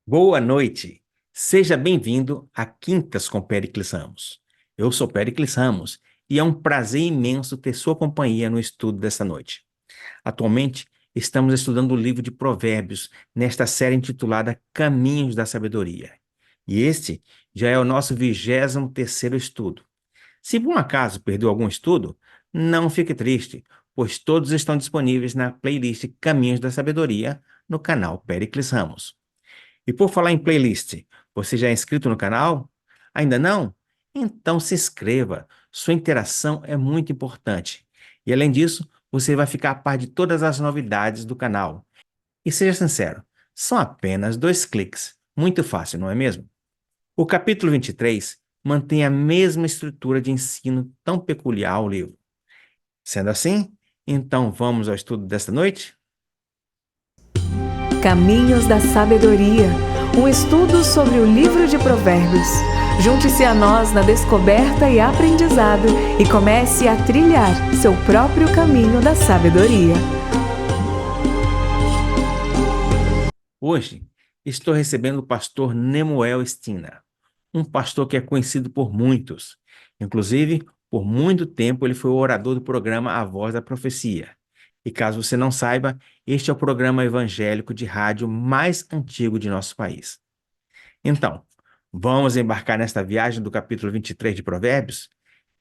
Boa noite. Seja bem-vindo a Quintas com Péricles Ramos. Eu sou Péricles Ramos e é um prazer imenso ter sua companhia no estudo desta noite. Atualmente, estamos estudando o livro de Provérbios nesta série intitulada Caminhos da Sabedoria. E este já é o nosso 23º estudo. Se por um acaso perdeu algum estudo, não fique triste, pois todos estão disponíveis na playlist Caminhos da Sabedoria no canal Péricles Ramos. E por falar em playlist, você já é inscrito no canal? Ainda não? Então se inscreva. Sua interação é muito importante. E além disso, você vai ficar a par de todas as novidades do canal. E seja sincero, são apenas 2 cliques. Muito fácil, não é mesmo? O capítulo 23 mantém a mesma estrutura de ensino tão peculiar ao livro. Sendo assim, então vamos ao estudo desta noite? Caminhos da Sabedoria, um estudo sobre o livro de Provérbios. Junte-se a nós na descoberta e aprendizado e comece a trilhar seu próprio caminho da sabedoria. Hoje estou recebendo o pastor Nemuel Stina, um pastor que é conhecido por muitos. Inclusive, por muito tempo ele foi o orador do programa A Voz da Profecia. E caso você não saiba, este é o programa evangélico de rádio mais antigo de nosso país. Então, vamos embarcar nesta viagem do capítulo 23 de Provérbios?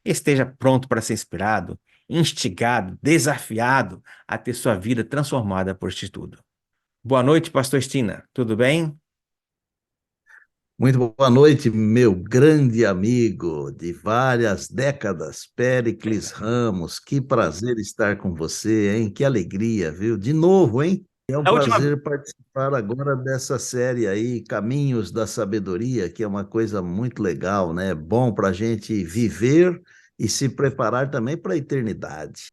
Esteja pronto para ser inspirado, instigado, desafiado a ter sua vida transformada por este estudo. Boa noite, pastor Stina. Tudo bem? Muito boa noite, meu grande amigo de várias décadas, Péricles Ramos. Que prazer estar com você, hein? Que alegria, viu? De novo, hein? É um A última, prazer participar agora dessa série aí, Caminhos da Sabedoria, que é uma coisa muito legal, né? Bom para a gente viver e se preparar também para a eternidade.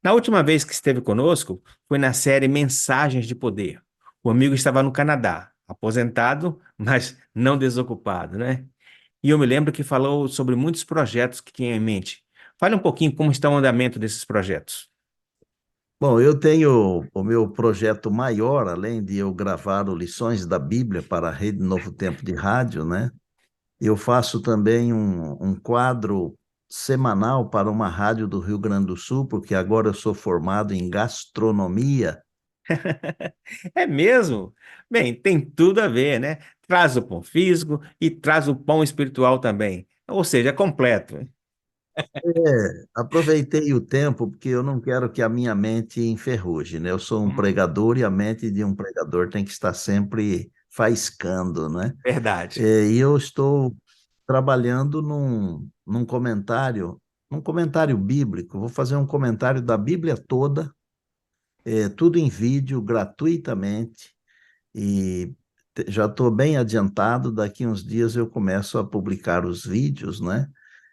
Na última vez que esteve conosco, foi na série Mensagens de Poder. O amigo estava no Canadá, aposentado, mas não desocupado, né? E eu me lembro que falou sobre muitos projetos que tinha em mente. Fale um pouquinho como está o andamento desses projetos. Bom, eu tenho o meu projeto maior, além de eu gravar o Lições da Bíblia para a Rede Novo Tempo de Rádio, né? Eu faço também um quadro semanal para uma rádio do Rio Grande do Sul, porque agora eu sou formado em gastronomia. É mesmo? Bem, tem tudo a ver, né? Traz o pão físico e traz o pão espiritual também. Ou seja, é completo. Aproveitei o tempo porque eu não quero que a minha mente enferruje, né? Eu sou um pregador e a mente de um pregador tem que estar sempre faiscando, né? Verdade. E eu estou trabalhando num comentário bíblico. Vou fazer um comentário da Bíblia toda, tudo em vídeo, gratuitamente. E já estou bem adiantado, daqui uns dias eu começo a publicar os vídeos, né?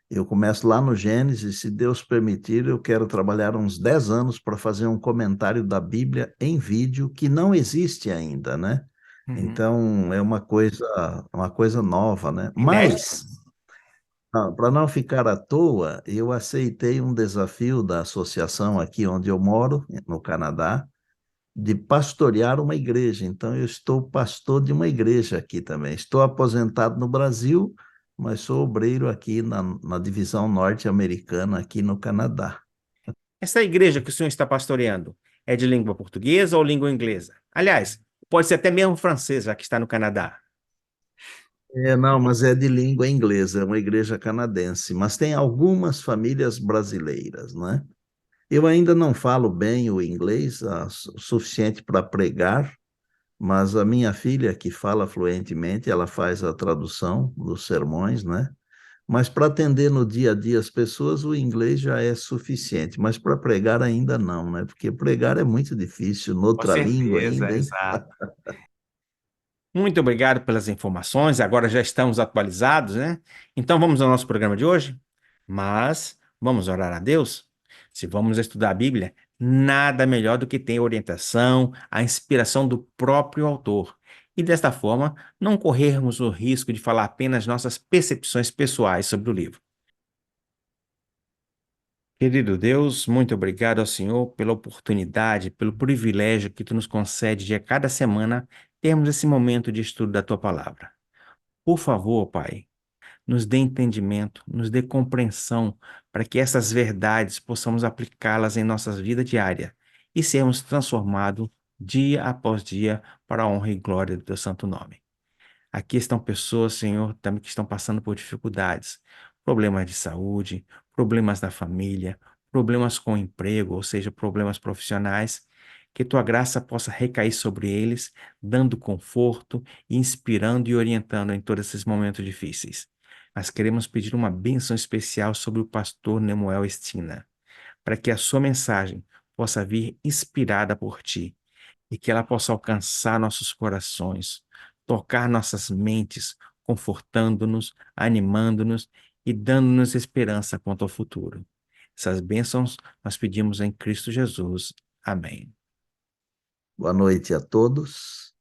Eu começo lá no Gênesis, se Deus permitir, eu quero trabalhar uns 10 anos para fazer um comentário da Bíblia em vídeo que não existe ainda, né? Uhum. Então é uma coisa nova, né? Inédito. Mas para não ficar à toa, eu aceitei um desafio da associação aqui onde eu moro, no Canadá, de pastorear uma igreja. Então, eu estou pastor de uma igreja aqui também. Estou aposentado no Brasil, mas sou obreiro aqui na divisão norte-americana, aqui no Canadá. Essa igreja que o senhor está pastoreando é de língua portuguesa ou língua inglesa? Aliás, pode ser até mesmo francesa, já que está no Canadá. Não, mas é de língua inglesa, é uma igreja canadense, mas tem algumas famílias brasileiras, né? Eu ainda não falo bem o inglês, o suficiente para pregar, mas a minha filha, que fala fluentemente, ela faz a tradução dos sermões, né? Mas para atender no dia a dia as pessoas, o inglês já é suficiente, mas para pregar ainda não, né? Porque pregar é muito difícil, Com noutra língua certeza, ainda, hein? exato. Muito obrigado pelas informações. Agora já estamos atualizados, né? Então vamos ao nosso programa de hoje? Mas vamos orar a Deus? Se vamos estudar a Bíblia, nada melhor do que ter a orientação, a inspiração do próprio autor. E desta forma, não corrermos o risco de falar apenas nossas percepções pessoais sobre o livro. Querido Deus, muito obrigado ao Senhor pela oportunidade, pelo privilégio que tu nos concede de a cada semana termos esse momento de estudo da tua palavra. Por favor, Pai, nos dê entendimento, nos dê compreensão, para que essas verdades possamos aplicá-las em nossa vida diária e sermos transformados dia após dia para a honra e glória do teu santo nome. Aqui estão pessoas, Senhor, também que estão passando por dificuldades, problemas de saúde, problemas da família, problemas com o emprego, ou seja, problemas profissionais. Que tua graça possa recair sobre eles, dando conforto, inspirando e orientando em todos esses momentos difíceis. Mas queremos pedir uma bênção especial sobre o pastor Nemuel Estina, para que a sua mensagem possa vir inspirada por ti e que ela possa alcançar nossos corações, tocar nossas mentes, confortando-nos, animando-nos e dando-nos esperança quanto ao futuro. Essas bênçãos nós pedimos em Cristo Jesus. Amém. Boa noite a todos.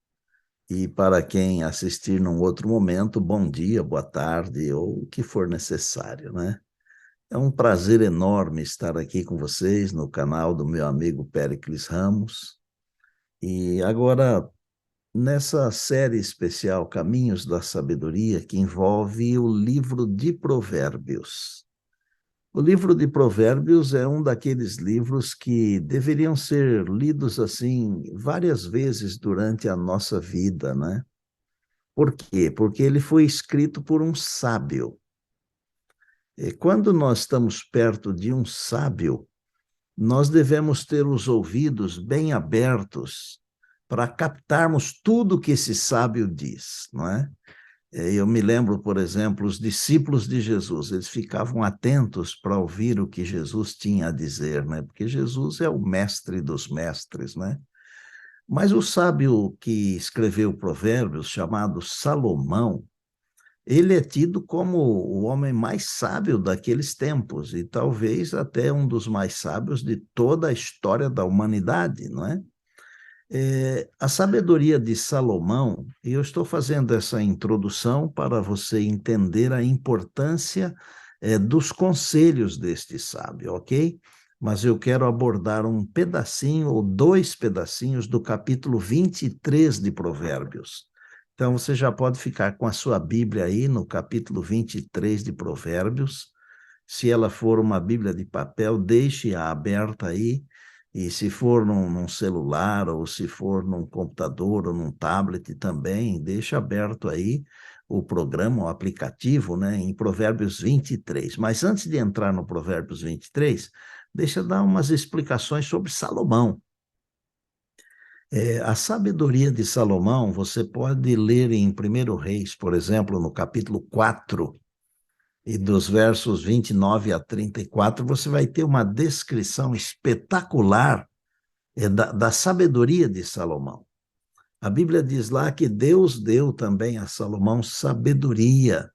E para quem assistir num outro momento, bom dia, boa tarde, ou o que for necessário, né? É um prazer enorme estar aqui com vocês no canal do meu amigo Péricles Ramos. E agora, nessa série especial Caminhos da Sabedoria, que envolve o livro de Provérbios. O livro de Provérbios é um daqueles livros que deveriam ser lidos assim várias vezes durante a nossa vida, né? Por quê? Porque ele foi escrito por um sábio. E quando nós estamos perto de um sábio, nós devemos ter os ouvidos bem abertos para captarmos tudo que esse sábio diz, não é? Eu me lembro, por exemplo, os discípulos de Jesus, eles ficavam atentos para ouvir o que Jesus tinha a dizer, né? Porque Jesus é o mestre dos mestres, né? Mas o sábio que escreveu Provérbios, chamado Salomão, ele é tido como o homem mais sábio daqueles tempos e talvez até um dos mais sábios de toda a história da humanidade, não é? A sabedoria de Salomão, e eu estou fazendo essa introdução para você entender a importância dos conselhos deste sábio, ok? Mas eu quero abordar um pedacinho ou dois pedacinhos do capítulo 23 de Provérbios. Então, você já pode ficar com a sua Bíblia aí no capítulo 23 de Provérbios. Se ela for uma Bíblia de papel, deixe-a aberta aí. E se for num celular, ou se for num computador, ou num tablet também, deixa aberto aí o programa, o aplicativo, né, em Provérbios 23. Mas antes de entrar no Provérbios 23, deixa eu dar umas explicações sobre Salomão. A sabedoria de Salomão, você pode ler em 1 Reis, por exemplo, no capítulo 4, e dos versos 29 a 34, você vai ter uma descrição espetacular da sabedoria de Salomão. A Bíblia diz lá que Deus deu também a Salomão sabedoria,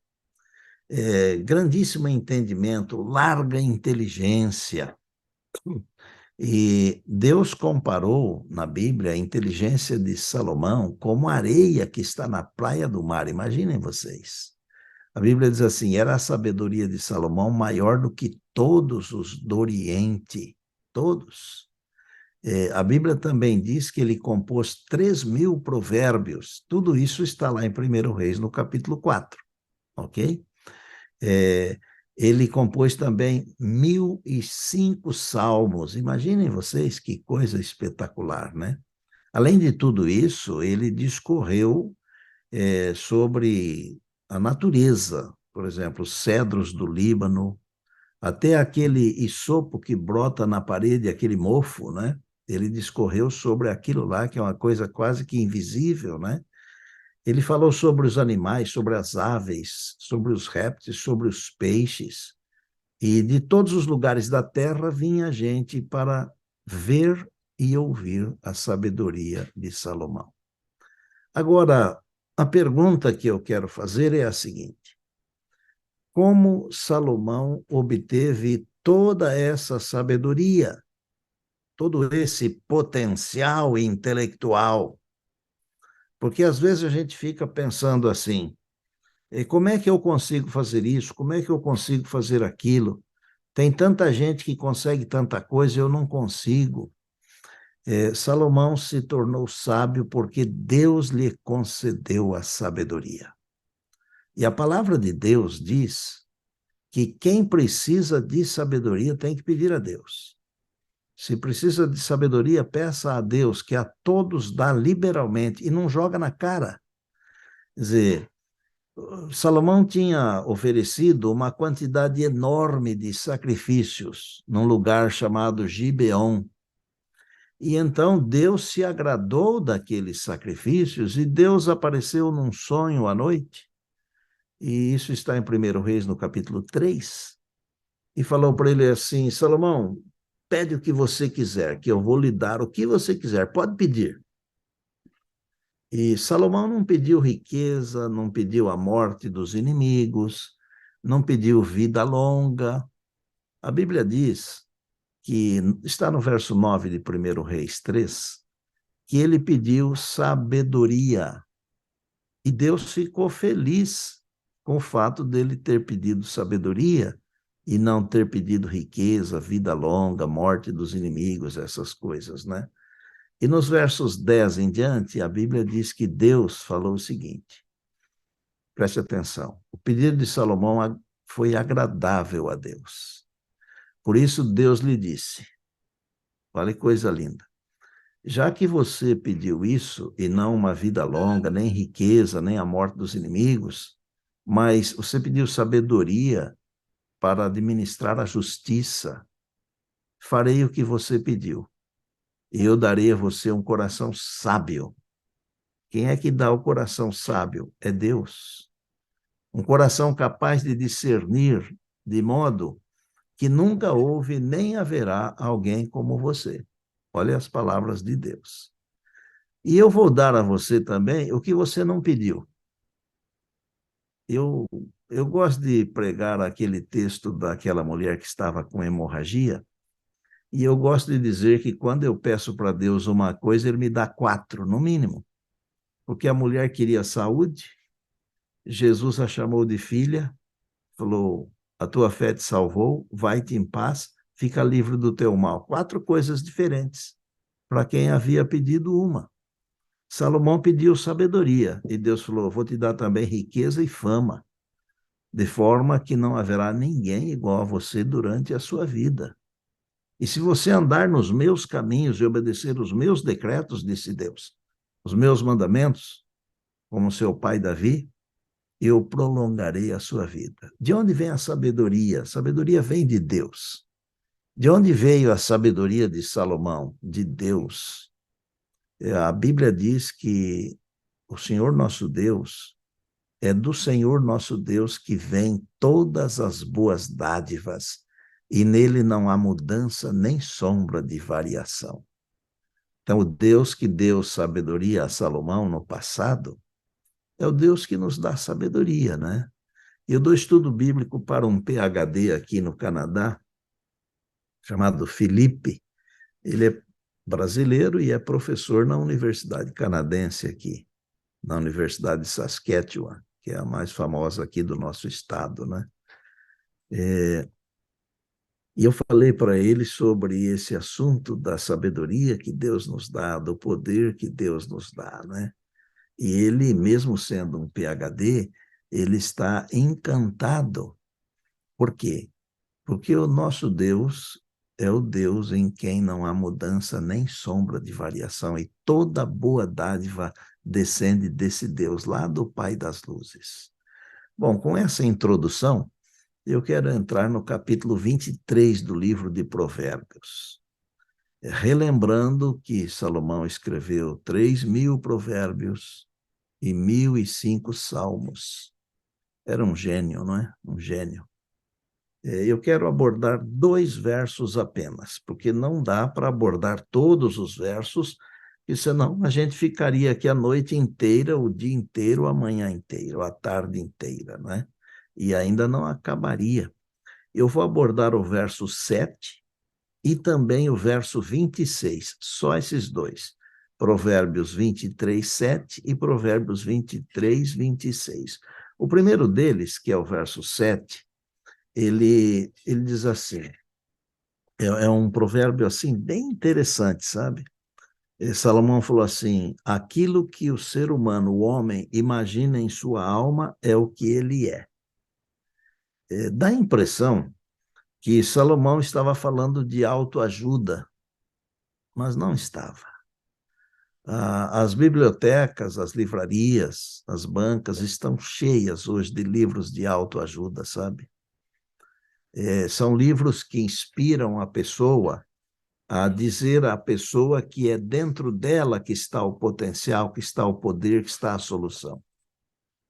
grandíssimo entendimento, larga inteligência. E Deus comparou na Bíblia a inteligência de Salomão como a areia que está na praia do mar. Imaginem vocês. A Bíblia diz assim, era a sabedoria de Salomão maior do que todos os do Oriente, todos. A Bíblia também diz que ele compôs 3.000 provérbios, tudo isso está lá em 1 Reis, no capítulo 4, ok? Ele compôs também 1.005 salmos, imaginem vocês que coisa espetacular, né? Além de tudo isso, ele discorreu sobre a natureza, por exemplo, os cedros do Líbano, até aquele isopo que brota na parede, aquele mofo, né? Ele discorreu sobre aquilo lá, que é uma coisa quase que invisível, né? Ele falou sobre os animais, sobre as aves, sobre os répteis, sobre os peixes, e de todos os lugares da terra vinha gente para ver e ouvir a sabedoria de Salomão. Agora, a pergunta que eu quero fazer é a seguinte: como Salomão obteve toda essa sabedoria, todo esse potencial intelectual? Porque às vezes a gente fica pensando assim, como é que eu consigo fazer isso? Como é que eu consigo fazer aquilo? Tem tanta gente que consegue tanta coisa, eu não consigo. Salomão se tornou sábio porque Deus lhe concedeu a sabedoria. E a palavra de Deus diz que quem precisa de sabedoria tem que pedir a Deus. Se precisa de sabedoria, peça a Deus, que a todos dá liberalmente e não joga na cara. Quer dizer, Salomão tinha oferecido uma quantidade enorme de sacrifícios num lugar chamado Gibeon. E então Deus se agradou daqueles sacrifícios e Deus apareceu num sonho à noite. E isso está em 1 Reis, no capítulo 3. E falou para ele assim: Salomão, pede o que você quiser, que eu vou lhe dar o que você quiser, pode pedir. E Salomão não pediu riqueza, não pediu a morte dos inimigos, não pediu vida longa. A Bíblia diz que, está no verso 9 de 1 Reis 3, que ele pediu sabedoria. E Deus ficou feliz com o fato dele ter pedido sabedoria e não ter pedido riqueza, vida longa, morte dos inimigos, essas coisas, né? E nos versos 10 em diante, a Bíblia diz que Deus falou o seguinte, preste atenção, o pedido de Salomão foi agradável a Deus. Por isso Deus lhe disse, olha que coisa linda, já que você pediu isso, e não uma vida longa, nem riqueza, nem a morte dos inimigos, mas você pediu sabedoria para administrar a justiça, farei o que você pediu. E eu darei a você um coração sábio. Quem é que dá o coração sábio? É Deus. Um coração capaz de discernir de modo que nunca houve nem haverá alguém como você. Olha as palavras de Deus. E eu vou dar a você também o que você não pediu. Eu gosto de pregar aquele texto daquela mulher que estava com hemorragia, e eu gosto de dizer que quando eu peço para Deus uma coisa, ele me dá 4, no mínimo. Porque a mulher queria saúde, Jesus a chamou de filha, falou, a tua fé te salvou, vai-te em paz, fica livre do teu mal. 4 coisas diferentes, para quem havia pedido uma. Salomão pediu sabedoria, e Deus falou, vou te dar também riqueza e fama, de forma que não haverá ninguém igual a você durante a sua vida. E se você andar nos meus caminhos e obedecer os meus decretos, disse Deus, os meus mandamentos, como seu pai Davi, eu prolongarei a sua vida. De onde vem a sabedoria? A sabedoria vem de Deus. De onde veio a sabedoria de Salomão? De Deus. A Bíblia diz que o Senhor nosso Deus, é do Senhor nosso Deus que vem todas as boas dádivas, e nele não há mudança nem sombra de variação. Então, o Deus que deu sabedoria a Salomão no passado, é o Deus que nos dá sabedoria, né? Eu dou estudo bíblico para um PhD aqui no Canadá, chamado Felipe. Ele é brasileiro e é professor na Universidade Canadense aqui, na Universidade de Saskatchewan, que é a mais famosa aqui do nosso estado, né? E eu falei para ele sobre esse assunto da sabedoria que Deus nos dá, do poder que Deus nos dá, né? E ele, mesmo sendo um PhD, ele está encantado. Por quê? Porque o nosso Deus é o Deus em quem não há mudança nem sombra de variação, e toda boa dádiva descende desse Deus, lá do Pai das Luzes. Bom, com essa introdução, eu quero entrar no capítulo 23 do livro de Provérbios, relembrando que Salomão escreveu 3.000 provérbios e 1.005 salmos. Era um gênio, não é? Um gênio. Eu quero abordar 2 versos apenas, porque não dá para abordar todos os versos, e senão a gente ficaria aqui a noite inteira, o dia inteiro, a manhã inteira, a tarde inteira, né? E ainda não acabaria. Eu vou abordar o verso 7 e também o verso 26, só esses 2. Provérbios 23, 7 e Provérbios 23, 26. O primeiro deles, que é o verso 7, ele diz assim, é um provérbio assim bem interessante, sabe? E Salomão falou assim: aquilo que o ser humano, o homem, imagina em sua alma é o que ele é. Dá a impressão que Salomão estava falando de autoajuda, mas não estava. As bibliotecas, as livrarias, as bancas estão cheias hoje de livros de autoajuda, sabe? São livros que inspiram a pessoa a dizer à pessoa que é dentro dela que está o potencial, que está o poder, que está a solução.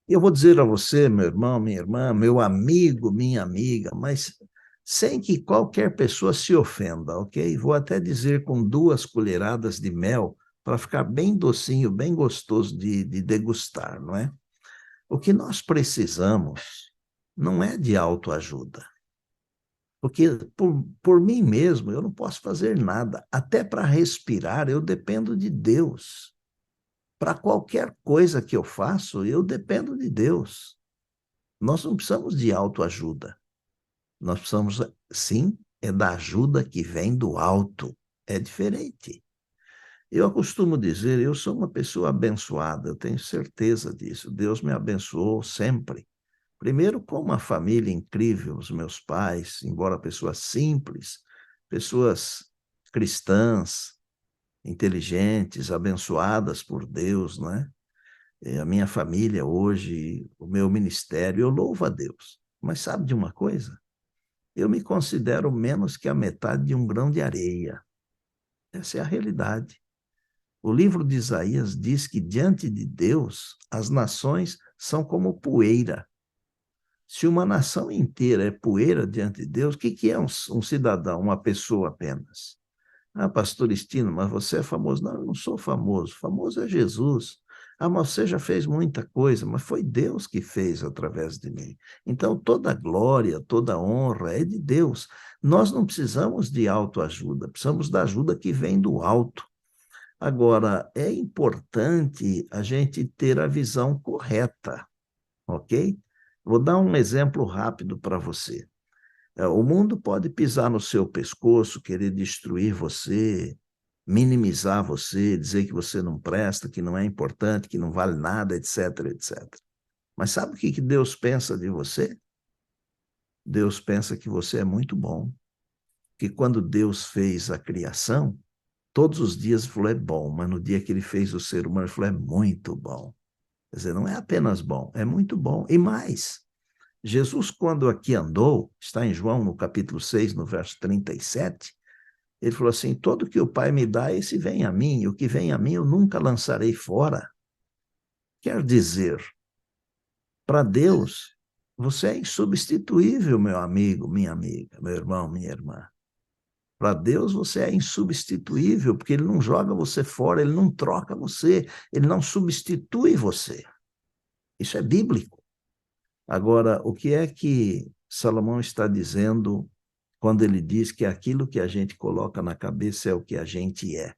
Eu vou dizer a você, meu irmão, minha irmã, meu amigo, minha amiga, mas sem que qualquer pessoa se ofenda, ok? Vou até dizer com 2 colheradas de mel, para ficar bem docinho, bem gostoso de degustar, não é? O que nós precisamos não é de autoajuda, porque por mim mesmo eu não posso fazer nada. Até para respirar eu dependo de Deus. Para qualquer coisa que eu faço, eu dependo de Deus. Nós não precisamos de autoajuda. Nós precisamos, sim, é da ajuda que vem do alto. É diferente. Eu costumo dizer, eu sou uma pessoa abençoada, eu tenho certeza disso. Deus me abençoou sempre. Primeiro, com uma família incrível, os meus pais, embora pessoas simples, pessoas cristãs, inteligentes, abençoadas por Deus, não é? A minha família hoje, o meu ministério, eu louvo a Deus. Mas sabe de uma coisa? Eu me considero menos que a metade de um grão de areia. Essa é a realidade. O livro de Isaías diz que diante de Deus, as nações são como poeira. Se uma nação inteira é poeira diante de Deus, o que é um cidadão, uma pessoa apenas? Ah, pastor Estino, mas você é famoso. Não, eu não sou famoso. Famoso é Jesus. Ah, mas você já fez muita coisa, mas foi Deus que fez através de mim. Então, toda glória, toda honra é de Deus. Nós não precisamos de autoajuda, precisamos da ajuda que vem do alto. Agora, é importante a gente ter a visão correta, ok? Vou dar um exemplo rápido para você. O mundo pode pisar no seu pescoço, querer destruir você, minimizar você, dizer que você não presta, que não é importante, que não vale nada, etc, etc. Mas sabe o que Deus pensa de você? Deus pensa que você é muito bom. Que quando Deus fez a criação, todos os dias ele falou, é bom, mas no dia que ele fez o ser humano, ele falou, é muito bom. Quer dizer, não é apenas bom, é muito bom. E mais, Jesus, quando aqui andou, está em João, no capítulo 6, no verso 37, ele falou assim, todo que o Pai me dá, esse vem a mim, e o que vem a mim eu nunca lançarei fora. Quer dizer, para Deus, você é insubstituível, meu amigo, minha amiga, meu irmão, minha irmã. Para Deus você é insubstituível, porque Ele não joga você fora, Ele não troca você, Ele não substitui você. Isso é bíblico. Agora, o que é que Salomão está dizendo quando ele diz que aquilo que a gente coloca na cabeça é o que a gente é?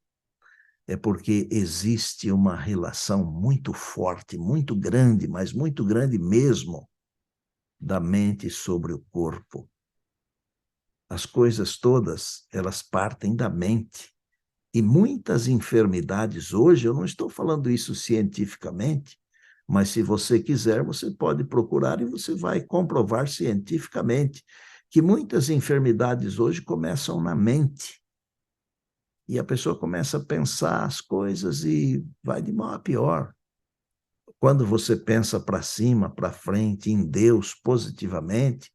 É porque existe uma relação muito forte, muito grande, mas muito grande mesmo, da mente sobre o corpo. As coisas todas, elas partem da mente. E muitas enfermidades hoje, eu não estou falando isso cientificamente, mas se você quiser, você pode procurar e você vai comprovar cientificamente que muitas enfermidades hoje começam na mente. E a pessoa começa a pensar as coisas e vai de mal a pior. Quando você pensa para cima, para frente, em Deus, positivamente,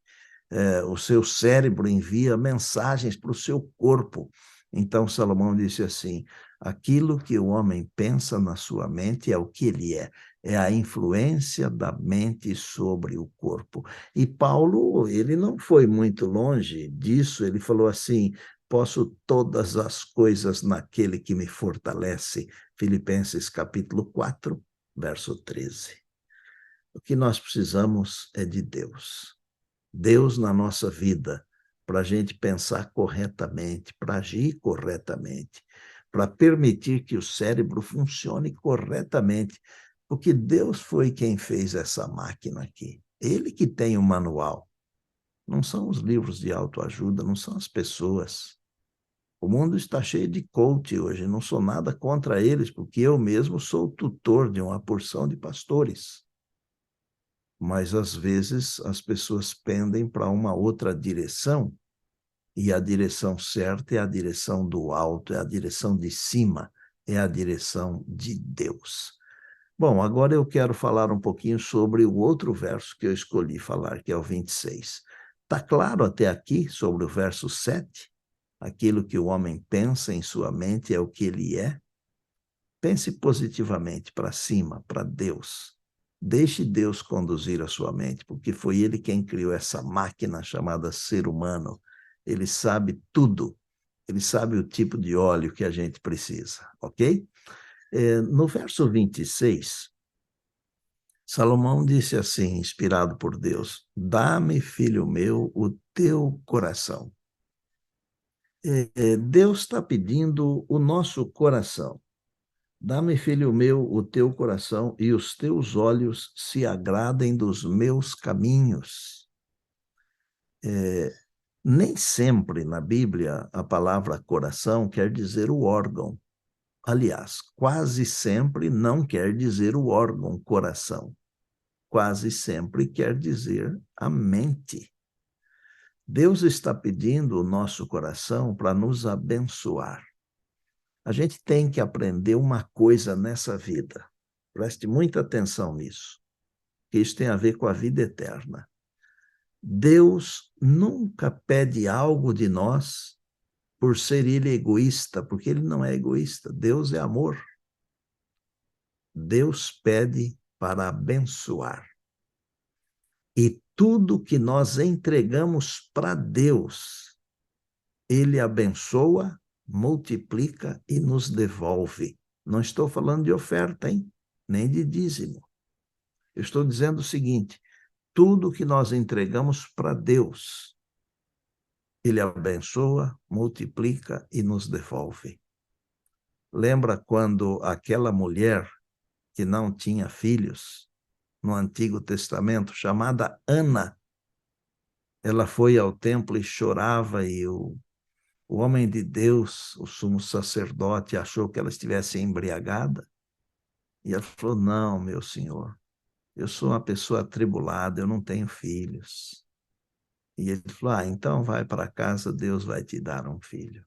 o seu cérebro envia mensagens para o seu corpo. Então, Salomão disse assim, aquilo que o homem pensa na sua mente é o que ele é a influência da mente sobre o corpo. E Paulo, ele não foi muito longe disso, ele falou assim, posso todas as coisas naquele que me fortalece, Filipenses capítulo 4, verso 13. O que nós precisamos é de Deus. Deus na nossa vida, para a gente pensar corretamente, para agir corretamente, para permitir que o cérebro funcione corretamente, porque Deus foi quem fez essa máquina aqui. Ele que tem o manual. Não são os livros de autoajuda, não são as pessoas. O mundo está cheio de coach hoje, não sou nada contra eles, porque eu mesmo sou tutor de uma porção de pastores. Mas, às vezes, as pessoas pendem para uma outra direção, e a direção certa é a direção do alto, é a direção de cima, é a direção de Deus. Bom, agora eu quero falar um pouquinho sobre o outro verso que eu escolhi falar, que é o 26. Está claro até aqui sobre o verso 7? Aquilo que o homem pensa em sua mente é o que ele é? Pense positivamente para cima, para Deus. Deixe Deus conduzir a sua mente, porque foi Ele quem criou essa máquina chamada ser humano. Ele sabe tudo. Ele sabe o tipo de óleo que a gente precisa, ok? No verso 26, Salomão disse assim, inspirado por Deus: dá-me, filho meu, o teu coração. Deus está pedindo o nosso coração. Dá-me, filho meu, o teu coração, e os teus olhos se agradem dos meus caminhos. Nem sempre na Bíblia a palavra coração quer dizer o órgão. Aliás, quase sempre não quer dizer o órgão coração. Quase sempre quer dizer a mente. Deus está pedindo o nosso coração para nos abençoar. A gente tem que aprender uma coisa nessa vida. Preste muita atenção nisso, que isso tem a ver com a vida eterna. Deus nunca pede algo de nós por ser ele egoísta, porque ele não é egoísta. Deus é amor. Deus pede para abençoar. E tudo que nós entregamos para Deus, ele abençoa, multiplica e nos devolve. Não estou falando de oferta, hein? Nem de dízimo. Eu estou dizendo o seguinte: tudo que nós entregamos para Deus, ele abençoa, multiplica e nos devolve. Lembra quando aquela mulher que não tinha filhos, no Antigo Testamento, chamada Ana, ela foi ao templo e chorava, e o homem de Deus, o sumo sacerdote, achou que ela estivesse embriagada, e ela falou: não, meu senhor, eu sou uma pessoa atribulada, eu não tenho filhos. E ele falou: então vai para casa, Deus vai te dar um filho.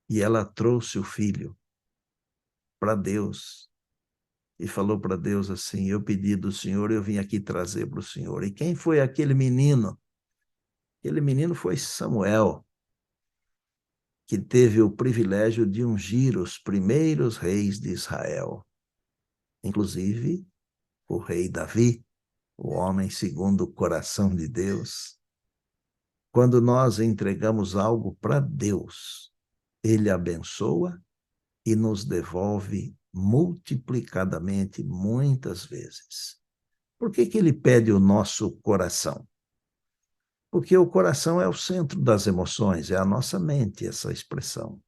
E ela trouxe o filho para Deus e falou para Deus assim: eu pedi do Senhor, eu vim aqui trazer para o Senhor. E quem foi aquele menino? Aquele menino foi Samuel, que teve o privilégio de ungir os primeiros reis de Israel, inclusive o rei Davi, o homem segundo o coração de Deus. Quando nós entregamos algo para Deus, ele abençoa e nos devolve multiplicadamente muitas vezes. Por que ele pede o nosso coração? Porque o coração é o centro das emoções, é a nossa mente essa expressão.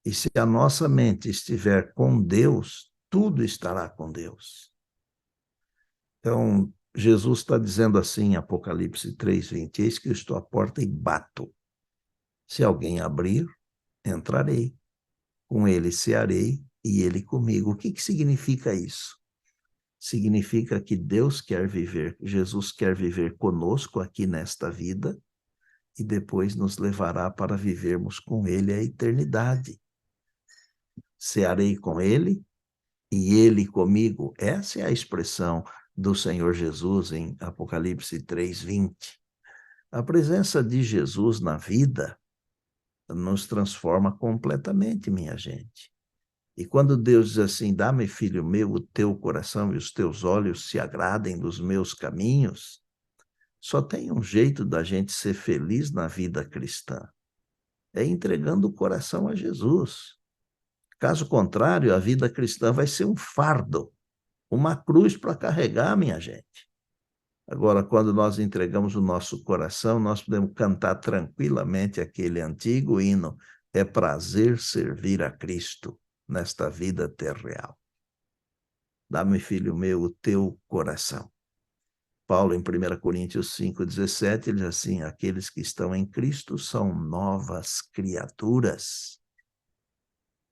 E se a nossa mente estiver com Deus, tudo estará com Deus. Então, Jesus está dizendo assim em Apocalipse 3:20, eis que eu estou à porta e bato. Se alguém abrir, entrarei. Com ele cearei e ele comigo. O que significa isso? Significa que Deus quer viver, Jesus quer viver conosco aqui nesta vida e depois nos levará para vivermos com ele a eternidade. Cearei com ele e ele comigo. Essa é a expressão do Senhor Jesus em Apocalipse 3:20. A presença de Jesus na vida nos transforma completamente, minha gente. E quando Deus diz assim: dá-me, filho meu, o teu coração e os teus olhos se agradem dos meus caminhos, só tem um jeito da gente ser feliz na vida cristã: é entregando o coração a Jesus. Caso contrário, a vida cristã vai ser um fardo, uma cruz para carregar, minha gente. Agora, quando nós entregamos o nosso coração, nós podemos cantar tranquilamente aquele antigo hino: é prazer servir a Cristo nesta vida terreal. Dá-me, filho meu, o teu coração. Paulo, em 1 Coríntios 5,17, ele diz assim: aqueles que estão em Cristo são novas criaturas.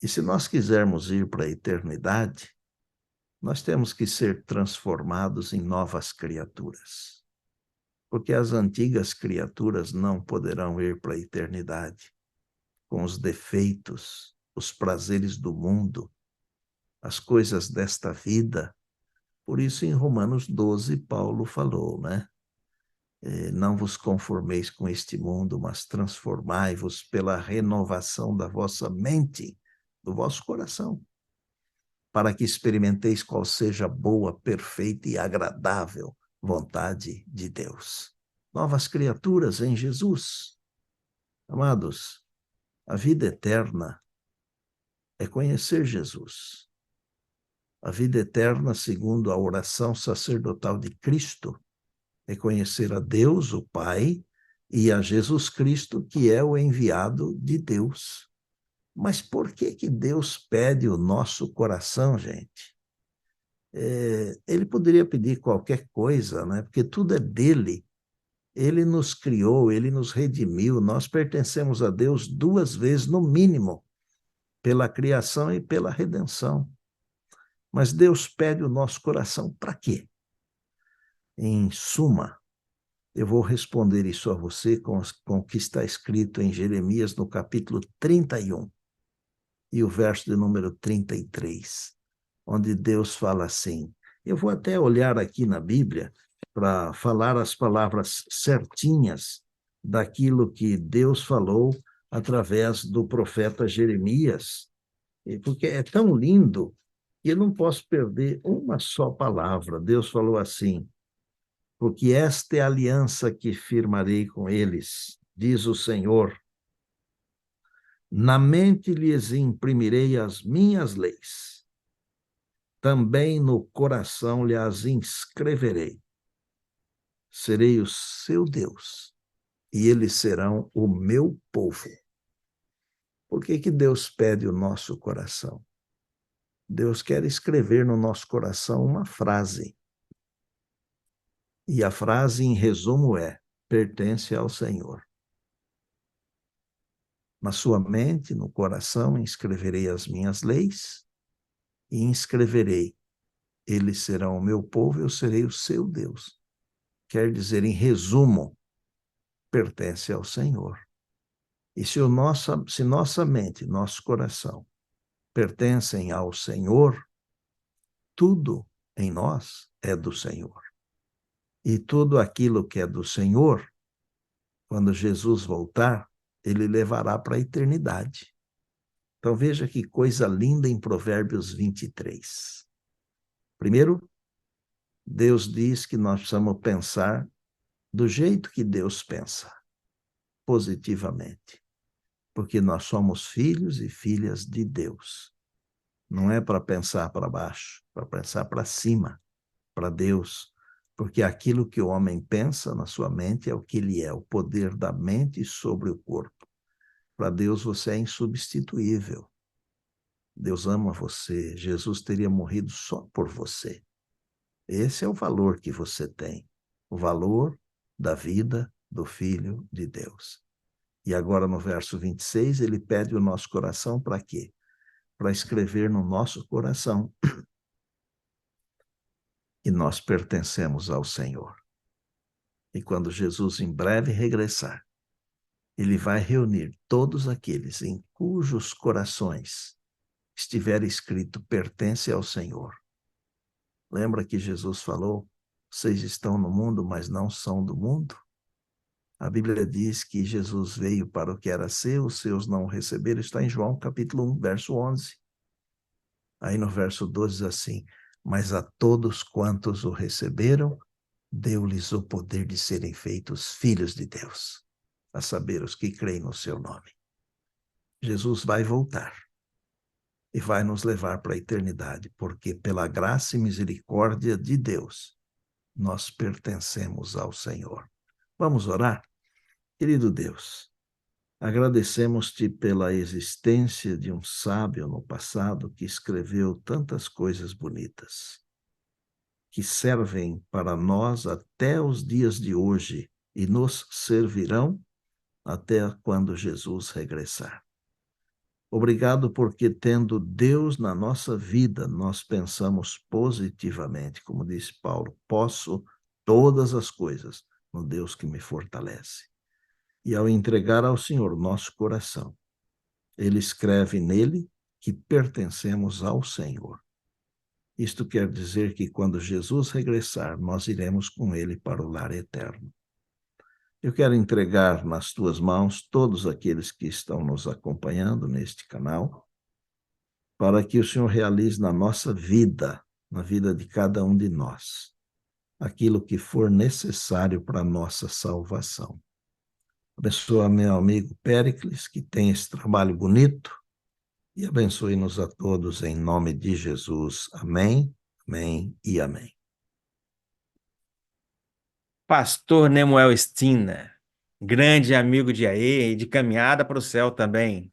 E se nós quisermos ir para a eternidade, nós temos que ser transformados em novas criaturas. Porque as antigas criaturas não poderão ir para a eternidade com os defeitos, os prazeres do mundo, as coisas desta vida. Por isso, em Romanos 12, Paulo falou, né? Não vos conformeis com este mundo, mas transformai-vos pela renovação da vossa mente, do vosso coração, para que experimenteis qual seja a boa, perfeita e agradável vontade de Deus. Novas criaturas em Jesus. Amados, a vida eterna é conhecer Jesus. A vida eterna, segundo a oração sacerdotal de Cristo, é conhecer a Deus, o Pai, e a Jesus Cristo, que é o enviado de Deus. Mas por que Deus pede o nosso coração, gente? Ele poderia pedir qualquer coisa, né? Porque tudo é dele. Ele nos criou, ele nos redimiu, nós pertencemos a Deus 2 vezes, no mínimo, pela criação e pela redenção. Mas Deus pede o nosso coração para quê? Em suma, eu vou responder isso a você com o que está escrito em Jeremias, no capítulo 31, e o verso de número 33, onde Deus fala assim. Eu vou até olhar aqui na Bíblia para falar as palavras certinhas daquilo que Deus falou através do profeta Jeremias, porque é tão lindo que eu não posso perder uma só palavra. Deus falou assim: porque esta é a aliança que firmarei com eles, diz o Senhor. Na mente lhes imprimirei as minhas leis, também no coração lhes inscreverei. Serei o seu Deus, e eles serão o meu povo. Por que Deus pede o nosso coração? Deus quer escrever no nosso coração uma frase. E a frase, em resumo, é: pertence ao Senhor. Na sua mente, no coração, inscreverei as minhas leis e inscreverei: eles serão o meu povo, eu serei o seu Deus. Quer dizer, em resumo, pertence ao Senhor. E se nossa mente, nosso coração pertencem ao Senhor, tudo em nós é do Senhor. E tudo aquilo que é do Senhor, quando Jesus voltar, ele levará para a eternidade. Então veja que coisa linda em Provérbios 23. Primeiro, Deus diz que nós precisamos pensar do jeito que Deus pensa, positivamente, porque nós somos filhos e filhas de Deus. Não é para pensar para baixo, para pensar para cima, para Deus, porque aquilo que o homem pensa na sua mente é o que ele é, o poder da mente sobre o corpo. Para Deus você é insubstituível. Deus ama você, Jesus teria morrido só por você. Esse é o valor que você tem, o valor da vida do Filho de Deus. E agora no verso 26, ele pede o nosso coração para quê? Para escrever no nosso coração que nós pertencemos ao Senhor. E quando Jesus em breve regressar, ele vai reunir todos aqueles em cujos corações estiver escrito pertence ao Senhor. Lembra que Jesus falou: vocês estão no mundo, mas não são do mundo? A Bíblia diz que Jesus veio para o que era seu, os seus não o receberam. Está em João capítulo 1, verso 11. Aí no verso 12 diz assim: mas a todos quantos o receberam, deu-lhes o poder de serem feitos filhos de Deus, a saber, os que creem no seu nome. Jesus vai voltar e vai nos levar para a eternidade, porque pela graça e misericórdia de Deus, nós pertencemos ao Senhor. Vamos orar? Querido Deus, agradecemos-te pela existência de um sábio no passado que escreveu tantas coisas bonitas, que servem para nós até os dias de hoje e nos servirão até quando Jesus regressar. Obrigado porque, tendo Deus na nossa vida, nós pensamos positivamente, como disse Paulo, posso todas as coisas no Deus que me fortalece. E ao entregar ao Senhor nosso coração, Ele escreve nele que pertencemos ao Senhor. Isto quer dizer que quando Jesus regressar, nós iremos com Ele para o lar eterno. Eu quero entregar nas tuas mãos todos aqueles que estão nos acompanhando neste canal, para que o Senhor realize na nossa vida, na vida de cada um de nós, aquilo que for necessário para a nossa salvação. Abençoa meu amigo Péricles, que tem esse trabalho bonito, e abençoe-nos a todos em nome de Jesus. Amém, amém e amém. Pastor Nemuel Stina, grande amigo de AE e de caminhada para o céu também.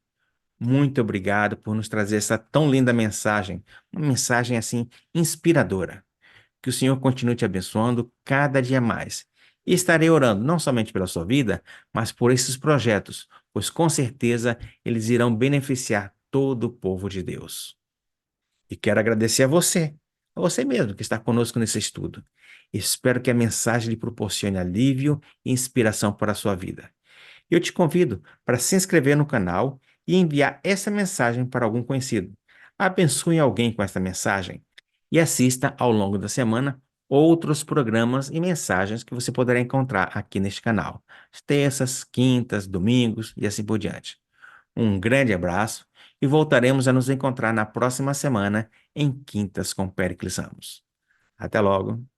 Muito obrigado por nos trazer essa tão linda mensagem, uma mensagem assim inspiradora. Que o Senhor continue te abençoando cada dia mais. E estarei orando não somente pela sua vida, mas por esses projetos, pois com certeza eles irão beneficiar todo o povo de Deus. E quero agradecer a você mesmo que está conosco nesse estudo. Espero que a mensagem lhe proporcione alívio e inspiração para a sua vida. Eu te convido para se inscrever no canal e enviar essa mensagem para algum conhecido. Abençoe alguém com esta mensagem e assista ao longo da semana outros programas e mensagens que você poderá encontrar aqui neste canal. Terças, quintas, domingos e assim por diante. Um grande abraço e voltaremos a nos encontrar na próxima semana em Quintas com Péricles Ramos. Até logo!